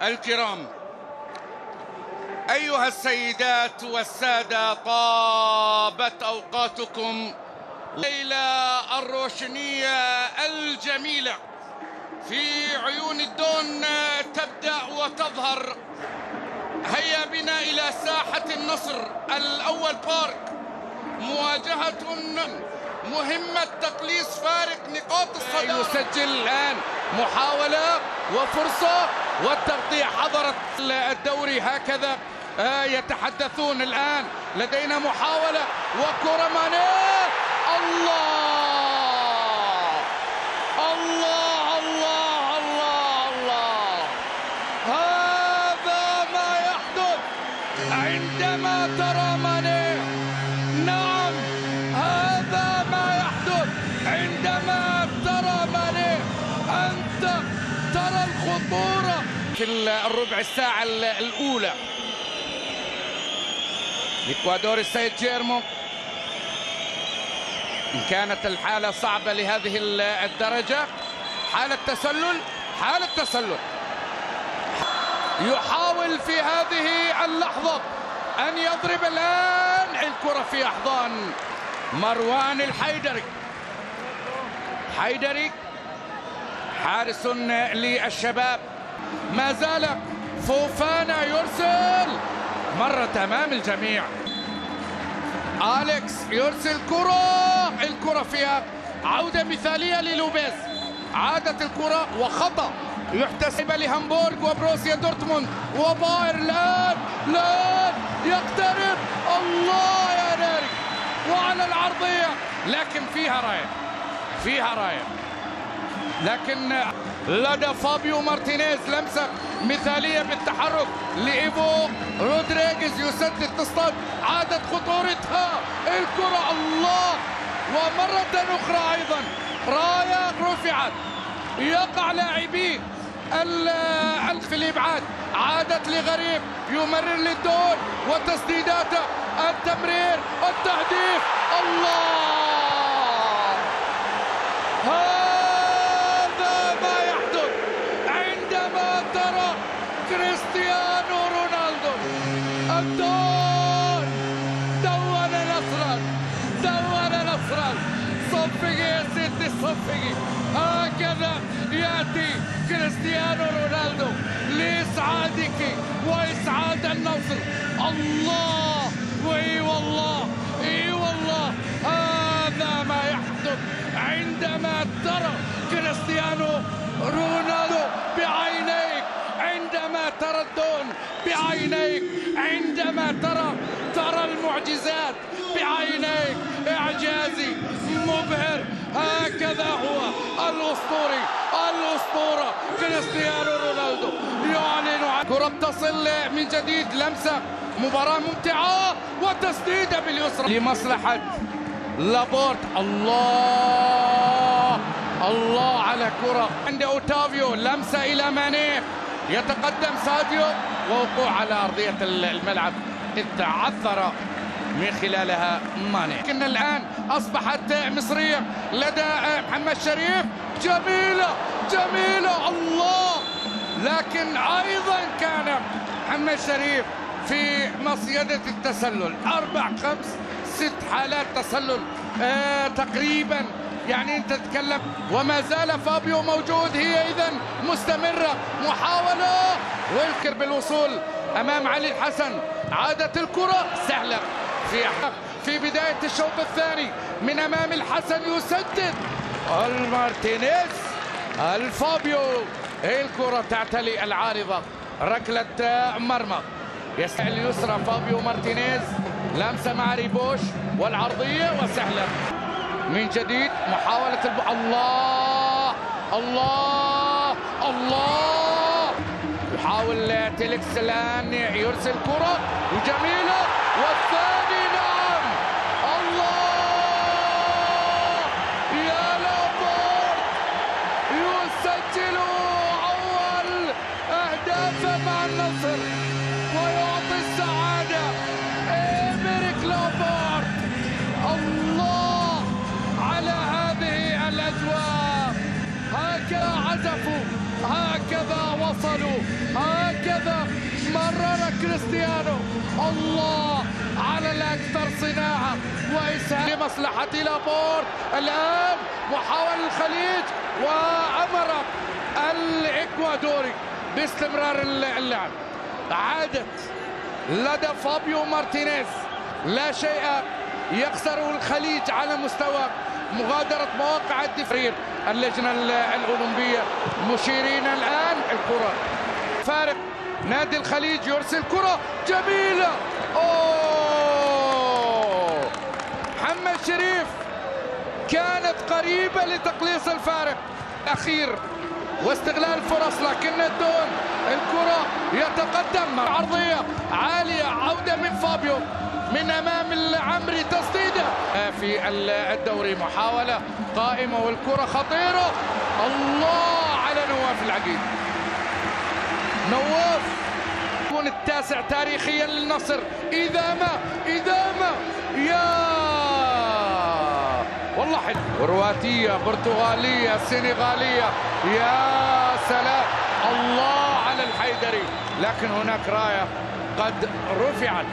الكرام، أيها السيدات والسادة، طابت أوقاتكم. الليلة الروشنية الجميلة في عيون الدون تبدأ وتظهر. هيا بنا إلى ساحة النصر الأول بارك، مواجهة مهمة تقليص فارق نقاط الصدارة. يسجل الآن محاولة وفرصة والتغطية. حضرت الدوري هكذا يتحدثون الآن. لدينا محاولة وكرة ماني. الله الله الله الله الله، هذا ما يحدث عندما ترى ماني. نعم، هذا ما يحدث عندما ترى ماني. أنت ترى الخطورة في الربع الساعة الأولى. إكوادور السيد جيرمو، إن كانت الحالة صعبة لهذه الدرجة. حالة تسلل يحاول في هذه اللحظة أن يضرب الآن الكرة في أحضان مروان الحيدري. حارس للشباب. ما زال فوفانا يرسل مرة أمام الجميع. أليكس يرسل الكرة فيها عودة مثالية للوبيز. عادت الكرة وخطأ يحتسب لهامبورغ وبروسيا دورتموند وباير. الآن يقترب. الله يا ناري، وعلى العرضية، لكن فيها راية. لكن لدى فابيو مارتينيز لمسة مثالية بالتحرك لإيفو رودريغيز. يسدد تصطاد. عادت خطورتها الكرة. الله، ومرة أخرى أيضا راية رفعت. يقع لاعبي في الإبعاد. عادت لغريب، يمرر للدون وتسديداته. التمرير، التهديف. الله، كريستيانو رونالدو. الدون دون نصرا. صفقي يا سيدي، صفقي. هكذا يأتي كريستيانو رونالدو لإسعادك وإسعاد النصر. الله، وإي والله هذا ما يحدث عندما ترى كريستيانو رونالدو بعينيك، عندما ترى الدون بعينيك، عندما ترى المعجزات بعينيك. إعجازي مبهر. هكذا هو الأسطورة كريستيانو رونالدو يعلن عن كرة تصل من جديد. لمسة، مباراة ممتعة وتسديدة باليسرى لمصلحة لابورت. الله على كرة عند أوتافيو. لمسة إلى ماني، يتقدم ساديو، ووقوع على أرضية الملعب إذ تعثر من خلالها ماني. لكن الآن أصبحت مصرية لدى محمد شريف. جميلة الله، لكن أيضا كان محمد شريف في مصيدة التسلل. 4 5 6 حالات تسلل تقريبا، يعني انت تتكلم. وما زال فابيو موجود. هي اذا مستمرة. محاولة ويلكر بالوصول امام علي الحسن. عادت الكرة سهلة في بداية الشوط الثاني من امام الحسن. يسدد المارتينيز. الفابيو، الكرة تعتلي العارضة. ركلة مرمى. يسعى اليسرى فابيو مارتينيز. لمسة مع ريبوش والعرضية وسهلة من جديد. محاولة الله يحاول تيليكس الآن يرسل كرة وجميلة، والثاني. نعم، الله يا لابورت، يسجل أول أهدافه مع النصر ويعطي السعادة إيميريك لابورت. الله على هذه الأجواء. هكذا عزفوا، هكذا وصلوا. كريستيانو. الله على الأكثر صناعة وإسهام لمصلحة لابورت. الآن محاولة الخليج وأمر الإكوادوري باستمرار اللعب. عادت لدى فابيو مارتينيز، لا شيء يخسره الخليج على مستوى مغادرة مواقع الدفاع. اللجنة الأولمبية مشيرين الآن الكرة فارق. نادي الخليج يرسل كرة جميلة. أوه، محمد شريف كانت قريبة لتقليص الفارق الأخير واستغلال الفرص، لكن دون الكرة يتقدم عرضية عالية. عودة من فابيو من أمام العمري، تسديدة في الدوري. محاولة قائمة والكرة خطيرة. الله على نواف العقيد. نواف يكون التاسع تاريخيا للنصر إذا ما يا والله حلو. كرواتية، برتغالية، سنغالية، يا سلام. الله على الحيدري، لكن هناك راية قد رفعت.